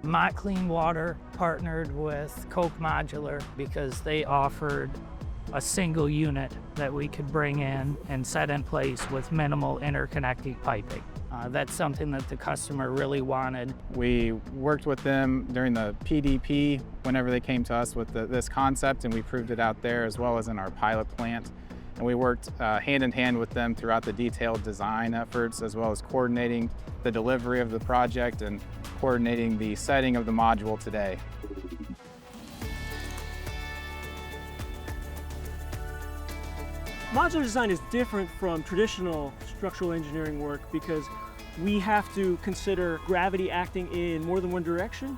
MOTT Clean Water partnered with Koch Modular because they offered a single unit that we could bring in and set in place with minimal interconnecting piping. That's something that the customer really wanted. We worked with them during the PDP whenever they came to us with this concept, and we proved it out there as well as in our pilot plant. And we worked hand in hand with them throughout the detailed design efforts, as well as coordinating the delivery of the project and coordinating the setting of the module today. Modular design is different from traditional structural engineering work because we have to consider gravity acting in more than one direction.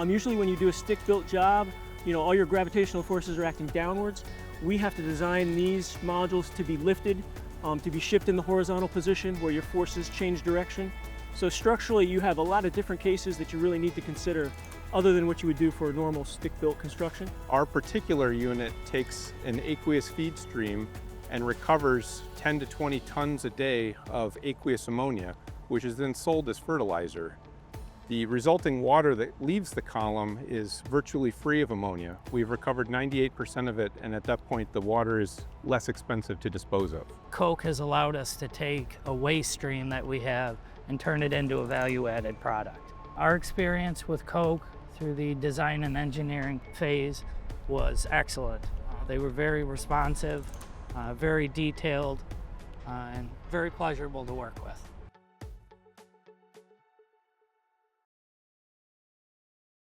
Usually when you do a stick-built job, all your gravitational forces are acting downwards. We have to design these modules to be lifted, to be shipped in the horizontal position where your forces change direction. So structurally, you have a lot of different cases that you really need to consider other than what you would do for a normal stick-built construction. Our particular unit takes an aqueous feed stream and recovers 10 to 20 tons a day of aqueous ammonia, which is then sold as fertilizer. The resulting water that leaves the column is virtually free of ammonia. We've recovered 98% of it, and at that point, the water is less expensive to dispose of. Koch has allowed us to take a waste stream that we have and turn it into a value-added product. Our experience with Koch through the design and engineering phase was excellent. They were very responsive, very detailed, and very pleasurable to work with.